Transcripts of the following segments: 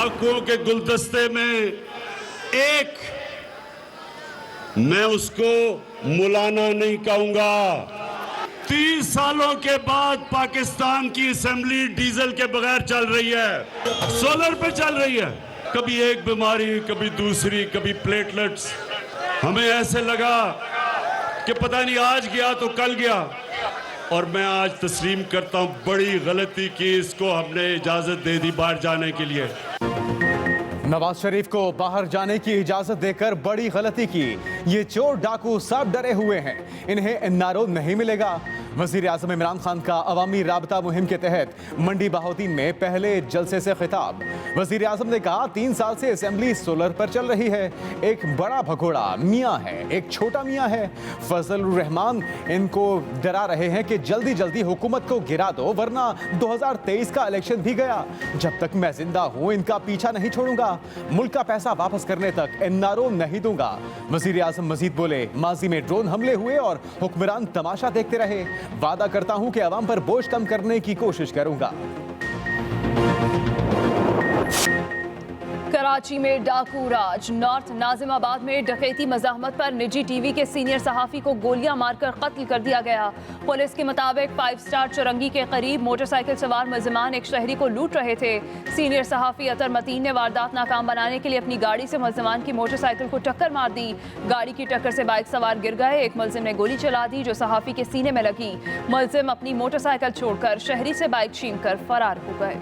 डाकुओं के गुलदस्ते में एक, मैं उसको मुलाना नहीं कहूंगा। 30 सालों के बाद पाकिस्तान की असेंबली डीजल के बगैर चल रही है, सोलर पे चल रही है। कभी एक बीमारी, कभी दूसरी, कभी प्लेटलेट्स। हमें ऐसे लगा कि पता नहीं आज गया तो कल गया, और मैं आज तस्लीम करता हूं बड़ी गलती की, इसको हमने इजाजत दे दी बाहर जाने के लिए। नवाज शरीफ को बाहर जाने की इजाजत देकर बड़ी गलती की। ये चोर डाकू सब डरे हुए हैं, इन्हें एनआरओ नहीं मिलेगा। वजीर आजम इमरान खान का अवामी राबता मुहिम के तहत मंडी बहाउद्दीन में पहले जलसे से खिताब। वजीर आजम ने कहा 3 साल से असेंबली सोलर पर चल रही है। एक बड़ा भगोड़ा मियाँ है, एक छोटा मियाँ है। फजलुर रहमान इनको डरा रहे हैं कि जल्दी जल्दी हुकूमत को गिरा दो, वरना 2023 का इलेक्शन भी गया। जब तक मैं जिंदा हूँ इनका पीछा नहीं छोड़ूंगा। मुल्क का पैसा वापस करने तक एनआरओ नहीं दूंगा। वजीर आजम मजीद बोले, माजी में ड्रोन हमले हुए और हुक्मरान तमाशा देखते रहे। वादा करता हूं कि अवाम पर बोझ कम करने की कोशिश करूंगा। कराची में डाकू राज। नॉर्थ नाजिमाबाद में डकैती मज़ाहमत पर निजी टीवी के सीनियर सहाफ़ी को गोलियां मारकर कत्ल कर दिया गया। पुलिस के मुताबिक 5 स्टार चुरंगी के करीब मोटरसाइकिल सवार मुलजिमान एक शहरी को लूट रहे थे। सीनियर सहाफ़ी अतर मतीन ने वारदात नाकाम बनाने के लिए अपनी गाड़ी से मुलजिमान की मोटरसाइकिल को टक्कर मार दी। गाड़ी की टक्कर से बाइक सवार गिर गए। एक मुलजिम ने गोली चला दी जो सहाफ़ी के सीने में लगी। मुलजिम अपनी मोटरसाइकिल छोड़कर शहरी से बाइक छीनकर फरार हो गए।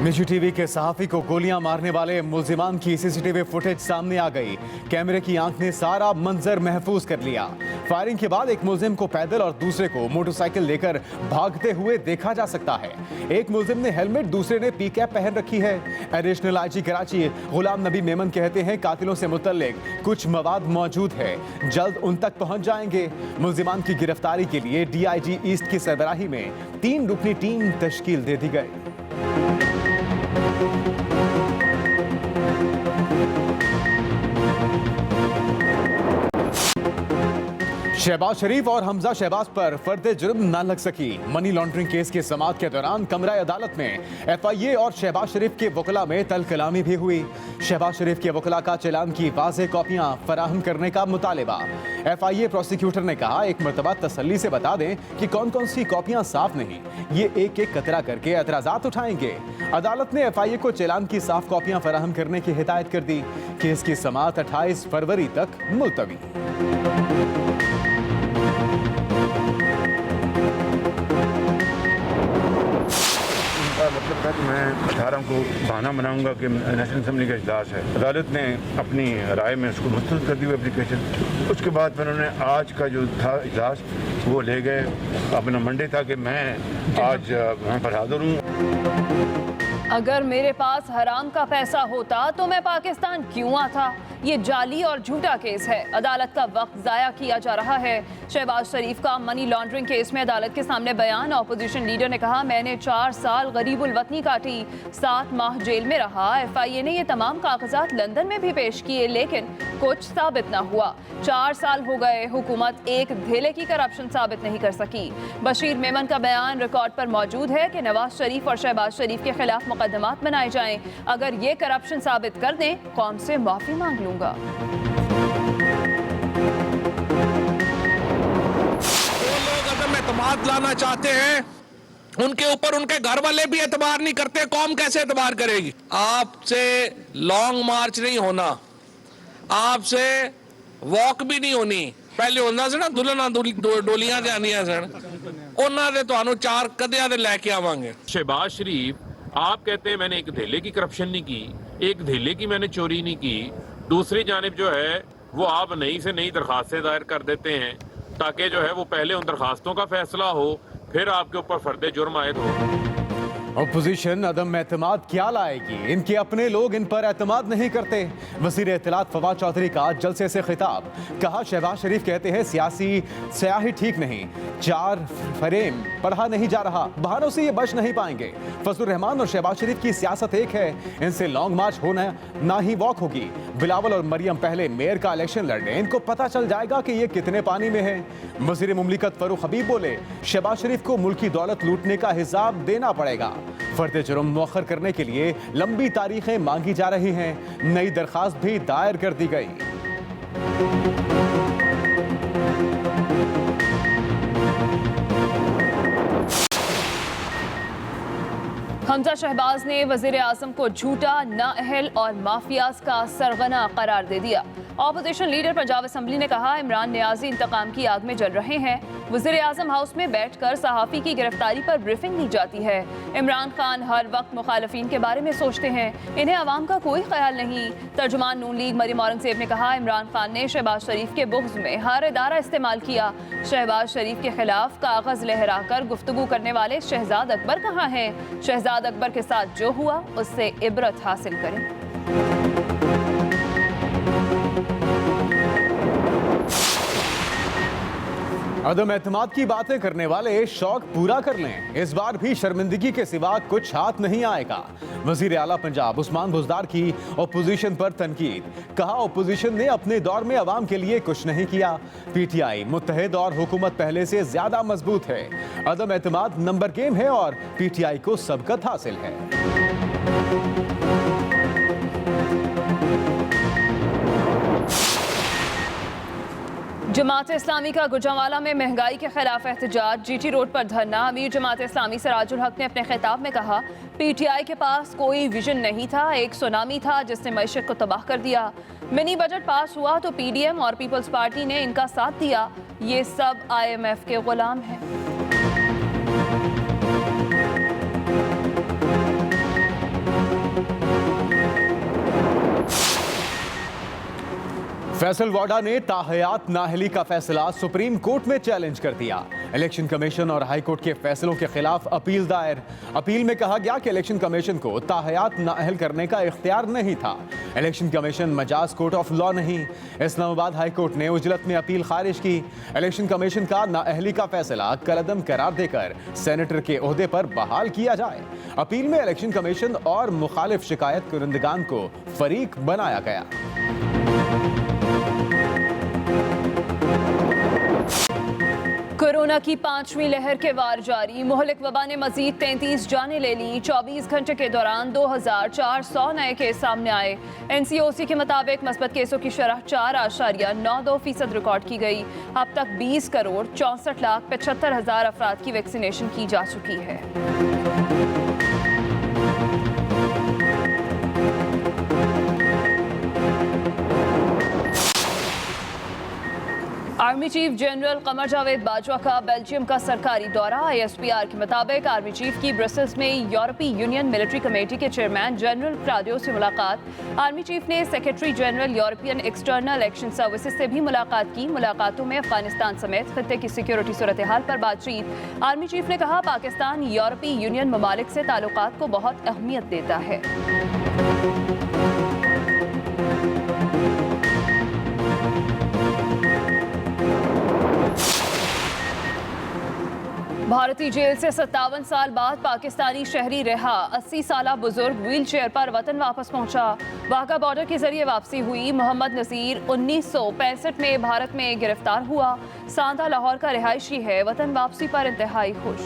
निजी टीवी के सहाफी को गोलियां मारने वाले मुल्जिमान की सीसीटीवी फुटेज सामने आ गई। कैमरे की आंख ने सारा मंजर महफूज कर लिया। फायरिंग के बाद एक मुल्जिम को पैदल और दूसरे को मोटरसाइकिल लेकर भागते हुए देखा जा सकता है। एक मुल्जिम ने हेलमेट, दूसरे ने पी कैप पहन रखी है। एडिशनल आईजी कराची गुलाम नबी मेमन कहते हैं कातिलों से मुतल्लिक कुछ मवाद मौजूद है, जल्द उन तक पहुंच जाएंगे। मुल्जिमान की गिरफ्तारी के लिए DIG ईस्ट की सरबराही में 3 रुकनी टीम तश्कील दे दी गई। शहबाज शरीफ और हमजा शहबाज पर फर्द जुर्म न लग सकी। मनी लॉन्ड्रिंग केस की समाअत के दौरान कमरा अदालत में FIA और शहबाज शरीफ के वकला में तल कलामी भी हुई। शहबाज शरीफ के वकला का चालान की वाज़ेह कॉपियां फराहम करने का मुतालिबा। FIA प्रोसिक्यूटर ने कहा एक मरतबा तसल्ली से बता दें कि कौन कौन सी कॉपियां साफ नहीं, ये एक एक कतरा करके एतराज़ात उठाएंगे। अदालत ने FIA को चालान की साफ कॉपियां फराहम करने की हिदायत कर दी। केस की समाअत 28 फरवरी तक मुलतवी। मतलब था कि मैं 18 को बहाना बनाऊंगा कि नेशनल असेंबली का इजलास है। अदालत ने अपनी राय में उसको मुस्तरद कर दी हुई एप्लीकेशन। उसके बाद फिर उन्होंने आज का जो था इजलास वो ले गए। अपना मंडे था कि मैं आज वहाँ पर हाजिर हूँ। अगर मेरे पास हराम का पैसा होता तो मैं पाकिस्तान क्यों आता? ये जाली और झूठा केस है। अदालत का वक्त जाया किया जा रहा है। शहबाज शरीफ का मनी लॉन्ड्रिंग केस में अदालत के सामने बयान। अपोजिशन लीडर ने कहा मैंने 4 साल गरीबुल वतनी काटी, 7 माह जेल में रहा। FIA ने ये तमाम कागजात लंदन में भी पेश किए लेकिन कुछ साबित न हुआ। 4 साल हो गए, हुकूमत एक धेले की करप्शन साबित नहीं कर सकी। बशीर मेमन का बयान रिकॉर्ड पर मौजूद है कि नवाज शरीफ और शहबाज शरीफ के खिलाफ मुकदमात बनाए जाएं। अगर ये करप्शन साबित कर दें कौम से माफी मांग लूंगा। वो लोग अदम एतमाद लाना चाहते हैं, उनके ऊपर उनके घर वाले भी एतबार नहीं करते, कौम कैसे एतबार करेगी? आपसे लॉन्ग मार्च नहीं होना, आपसे वॉक भी नहीं होनी। पहले होना से ना दुल्हना डोलियां जानियां सन, उन्हां दे तुहानू 4 कदियां दे लेके आवांगे। शहबाज शरीफ आप कहते हैं मैंने एक धेले की करप्शन नहीं की, एक धेले की मैंने चोरी नहीं की। दूसरी जानिब जो है वो आप नई से नई दरखास्तें दायर कर देते हैं ताकि जो है वो पहले उन दरखास्तों का फैसला हो, फिर आपके ऊपर फर्द जुर्म आयद हो। अपोजिशन अदम एतमाद क्या लाएगी? इनके अपने लोग इन पर एतमाद नहीं करते। वज़ीर इत्तलात फवाद चौधरी का जलसे से खिताब। कहा शहबाज शरीफ कहते हैं सियासी स्याही ठीक नहीं, 4 फ्रेम पढ़ा नहीं जा रहा। बहानों से ये बच नहीं पाएंगे। फजलुर रहमान और शहबाज शरीफ की सियासत एक है, इनसे लॉन्ग मार्च होना ना ही वॉक होगी। बिलावल और मरियम पहले मेयर का इलेक्शन लड़ने, इनको पता चल जाएगा कि ये कितने पानी में है। वज़ीर मुमलिकत फरूख हबीब बोले, शहबाज शरीफ को मुल्क की दौलत लूटने का हिसाब देना पड़ेगा। फर्द जुर्म मुअख्खर करने के लिए लंबी तारीखें मांगी जा रही हैं। नई दरखास्त भी दायर कर दी गई। हमजा शहबाज ने वजीर आजम को झूठा, नाअहल और माफियाज का सरगना करार दे दिया। ऑपोजिशन लीडर पंजाब असेंबली ने कहा, इमरान नियाजी इंतकाम की आग में जल रहे हैं। वजीर आजम हाउस में बैठकर सहाफ़ी की गिरफ्तारी पर ब्रीफिंग दी जाती है। इमरान खान हर वक्त मुखालफिन के बारे में सोचते हैं, इन्हें अवाम का कोई ख्याल नहीं। तर्जुमान नून लीग मरियम औरंगजेब ने कहा, इमरान खान ने शहबाज शरीफ के बुग़्ज़ में हर इदारा इस्तेमाल किया। शहबाज शरीफ के खिलाफ कागज़ लहरा कर गुफ्तगू करने वाले शहजाद अकबर कहाँ हैं? शहजाद अकबर के साथ जो हुआ उससे इबरत हासिल करें। अदम एतमाद की बातें करने वाले शौक पूरा कर लें, इस बार भी शर्मिंदगी के सिवा कुछ हाथ नहीं आएगा। वजीर आला पंजाब उस्मान बुज़दार की ओपोजिशन पर तनकीद। कहा, ओपोजिशन ने अपने दौर में अवाम के लिए कुछ नहीं किया। पीटीआई मुत्तहिद और हुकूमत पहले से ज्यादा मजबूत है। अदम एतमाद नंबर गेम है और पीटीआई को सबकत हासिल है। जमात इस्लामी का गुजरांवाला में महंगाई के खिलाफ एहतजाज, जीटी रोड पर धरना। अमीर जमात इस्लामी सिराजुल हक ने अपने खिताब में कहा, पीटीआई के पास कोई विजन नहीं था, एक सुनामी था जिसने मईशत को तबाह कर दिया। मिनी बजट पास हुआ तो पीडीएम और पीपल्स पार्टी ने इनका साथ दिया। ये सब IMF के गुलाम हैं। फैसल वाडा ने ताहयात नाअहली का फैसला सुप्रीम कोर्ट में चैलेंज कर दिया। इलेक्शन कमीशन और हाई कोर्ट के फैसलों के खिलाफ अपील दायर। अपील में कहा गया कि इलेक्शन कमीशन को ताहयात नाअहल करने का इख्तियार नहीं था। Election commission Majaz court of law नहीं। इस्लामाबाद हाई कोर्ट ने उजलत में अपील खारिज की। इलेक्शन कमीशन का नाअहली का फैसला कलअदम करार देकर सेनेटर के ओहदे पर बहाल किया जाए। अपील में इलेक्शन कमीशन और मुखालिफ शिकायत कुरंदगान को फरीक बनाया गया। कोरोना की 5वीं लहर के वार जारी। मुहलिक वबा ने मजीद 33 जानें ले ली। 24 घंटे के दौरान 2400 नए केस सामने आए। NCOC के मुताबिक मस्बत केसों की शरह 4.92% रिकॉर्ड की गई। अब तक 20,64,75,000 अफराद की वैक्सीनेशन की जा चुकी है। Army chief general Qamar Javed Bajwa का बेल्जियम का सरकारी दौरा। ISPR के मुताबिक आर्मी चीफ की ब्रसेल्स में यूरोपीय यूनियन मिलिट्री कमेटी के चेयरमैन जनरल क्लाउडियो से मुलाकात। आर्मी चीफ ने secretary general European external action services से भी मुलाकात की। मुलाकातों में अफगानिस्तान समेत खित्ते की सिक्योरिटी सूरत हाल पर बातचीत। आर्मी चीफ ने कहा, पाकिस्तान यूरोपीय यूनियन ममालिक से ताल्लुकात को बहुत अहमियत देता है। भारतीय जेल से 57 साल बाद पाकिस्तानी शहरी रिहा। 80 साला बुजुर्ग व्हील चेयर पर वतन वापस पहुंचा। वाघा बॉर्डर के जरिए वापसी हुई। मोहम्मद नजीर 1965 में भारत में गिरफ्तार हुआ। सांदा लाहौर का रिहायशी है। वतन वापसी पर इंतहाई खुश।